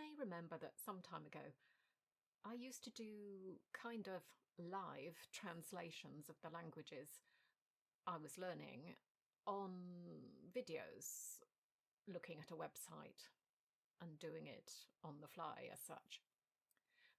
may remember that some time ago I used to do kind of live translations of the languages I was learning on videos, looking at a website and doing it on the fly as such.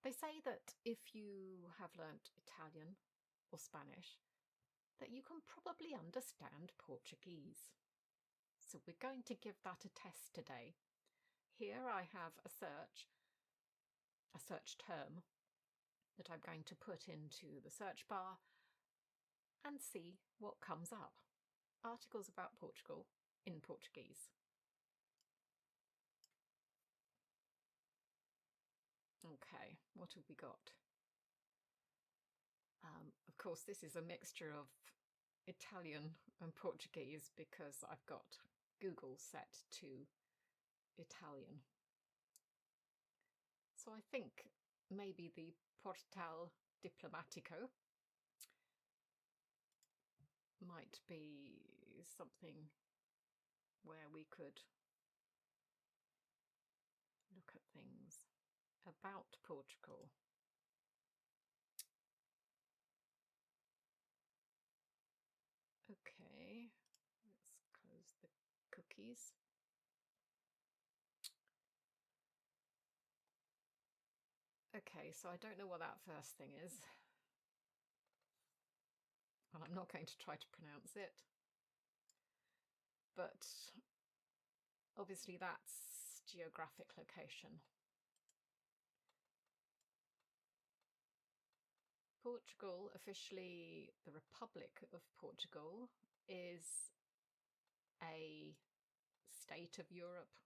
They say that if you have learnt Italian or Spanish, that you can probably understand Portuguese. So we're going to give that a test today. Here I have a search term that I'm going to put into the search bar and see what comes up. Articles about Portugal in Portuguese. Okay, what have we got? Of course, this is a mixture of Italian and Portuguese because I've got Google set to Italian. So I think maybe the Portal Diplomatico might be something where we could look at things about Portugal. Okay, let's close the cookies. Okay, so I don't know what that first thing is. And I'm not going to try to pronounce it. But obviously that's geographic location. Portugal, officially the Republic of Portugal, is a state of Europe.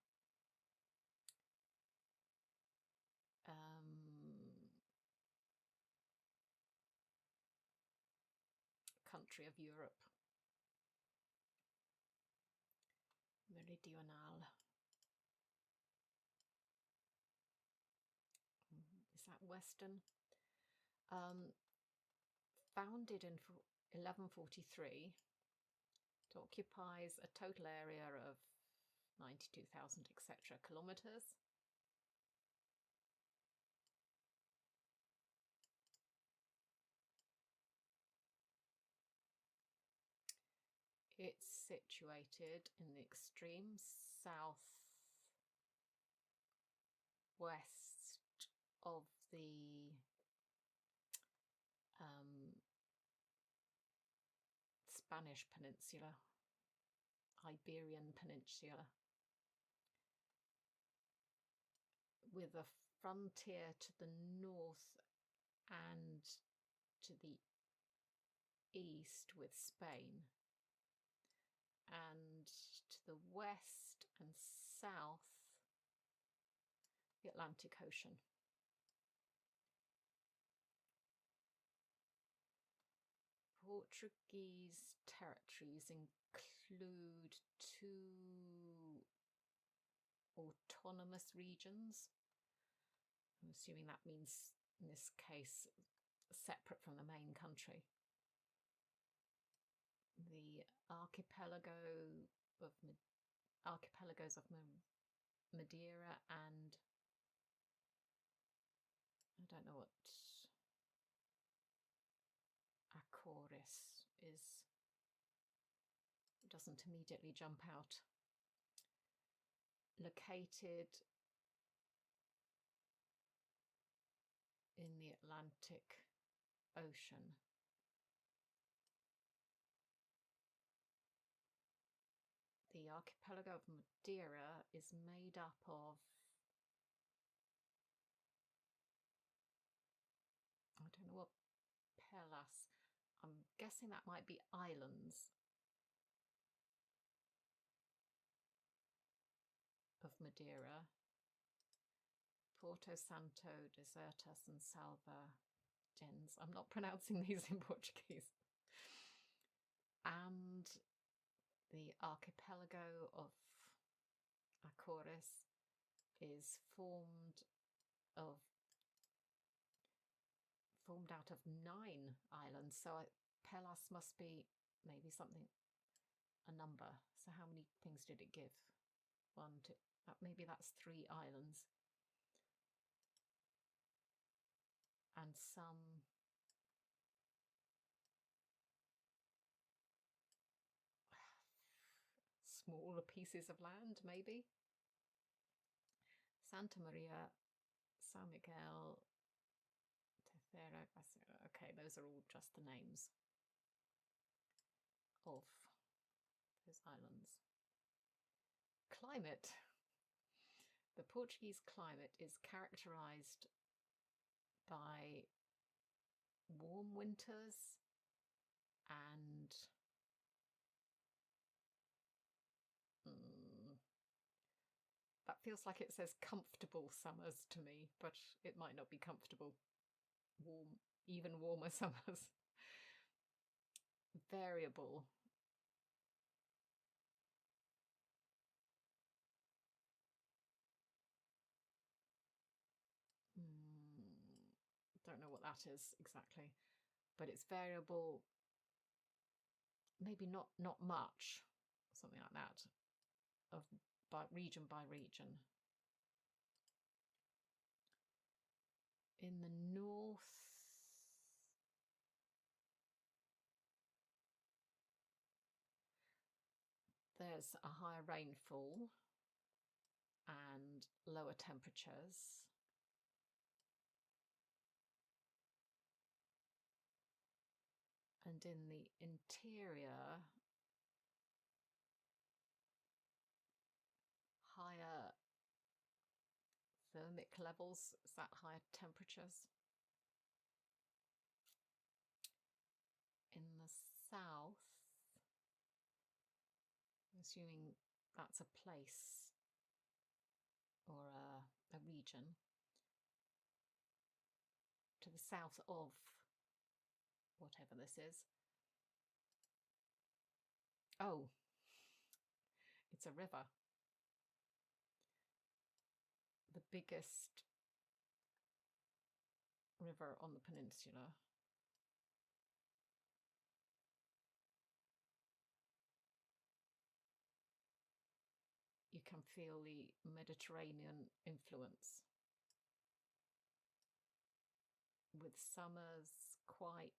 Country of Europe. Meridional. Is that Western? Founded in 1143, it occupies a total area of 92,000 etc. kilometres. It's situated in the extreme southwest of the Spanish Peninsula, Iberian Peninsula, with a frontier to the north and to the east with Spain, and to the west and south the Atlantic Ocean. Portuguese territories include 2 autonomous regions. I'm assuming that means, in this case, separate from the main country. The archipelagos of Madeira and I don't know what Açores is. It doesn't immediately jump out. Located in the Atlantic Ocean. The archipelago of Madeira is made up of, I don't know what Pelas, I'm guessing that might be islands of Madeira. Porto Santo, Desertas and Salvadens. I'm not pronouncing these in Portuguese. And the archipelago of Açores is formed out of 9 islands. So Pelas must be maybe something, a number. So how many things did it give? 1, 2, maybe that's 3 islands. and some smaller pieces of land, maybe. Santa Maria, San Miguel, Terceira. Okay, those are all just the names of those islands. Climate. The Portuguese climate is characterized by warm winters and that feels like it says comfortable summers to me, but it might not be comfortable. Warm, even warmer summers. Variable. Don't know what that is exactly, but it's variable. Maybe not much, something like that, of by region. In the north, there's a higher rainfall and lower temperatures. And in the interior, higher thermic levels, is that higher temperatures? In the south, I'm assuming that's a place or a region, to the south of whatever this is. Oh, it's a river. The biggest river on the peninsula. You can feel the Mediterranean influence, with summers quite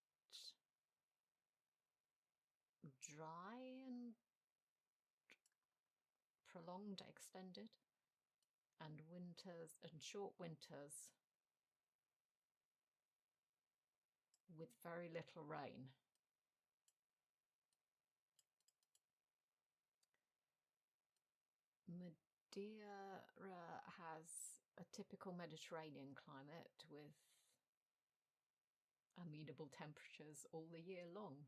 dry and prolonged, extended, and winters and short winters with very little rain. Madeira has a typical Mediterranean climate with amenable temperatures all the year long.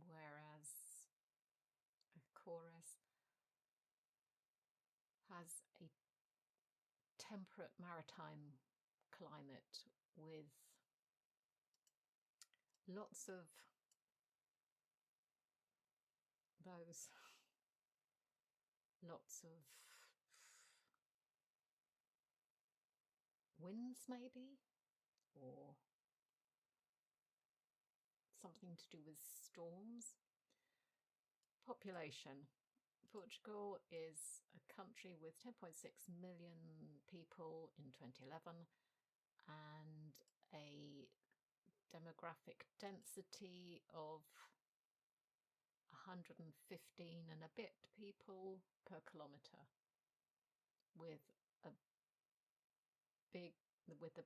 Whereas Chorus has a temperate maritime climate with lots of those, lots of winds maybe, or something to do with storms. Population. Portugal is a country with 10.6 million people in 2011 and a demographic density of 115 and a bit people per kilometre, with the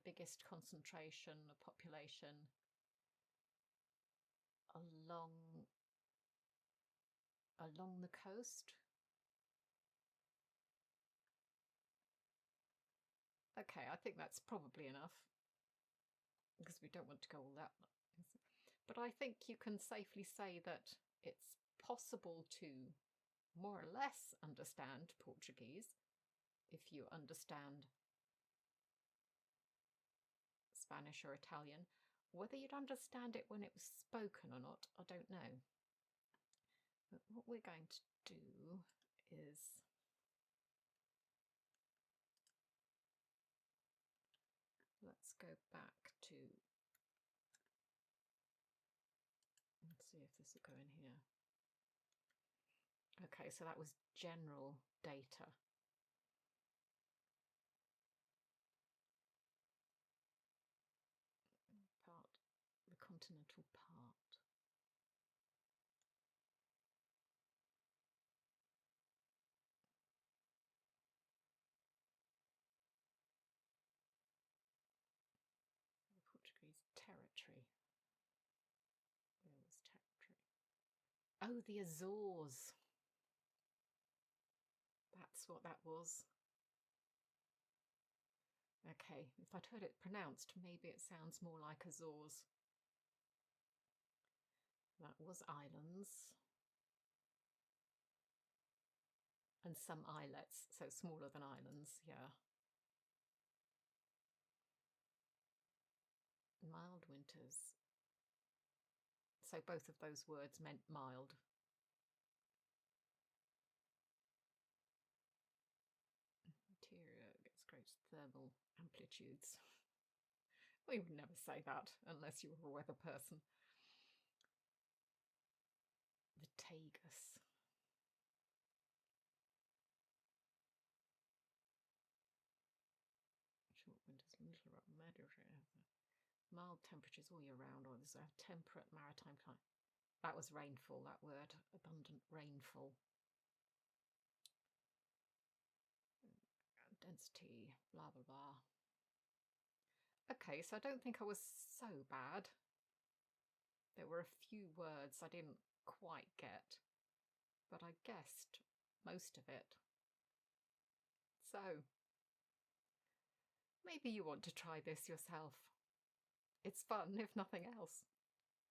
biggest concentration of population along the coast. Okay, I think that's probably enough, because we don't want to go all that. But I think you can safely say that it's possible to more or less understand Portuguese if you understand Spanish or Italian. Whether you'd understand it when it was spoken or not, I don't know. But what we're going to do is let's go back to, let's see if this will go in here. Okay, so that was general data. Part, the continental part. The Portuguese territory. Where was territory? Oh, the Azores. That's what that was. Okay, if I'd heard it pronounced, maybe it sounds more like Azores. That was islands. And some islets, so smaller than islands, yeah. Mild winters. So both of those words meant mild. Interior gets great thermal amplitudes. We would never say that unless you were a weather person. The Tagus. Short winters, little Mediterranean. Mild temperatures all year round, or there's a temperate maritime climate. That was rainfall, that word. Abundant rainfall. Density, blah, blah, blah. Okay, so I don't think I was so bad. There were a few words I didn't quite get, but I guessed most of it. So, maybe you want to try this yourself. It's fun, if nothing else.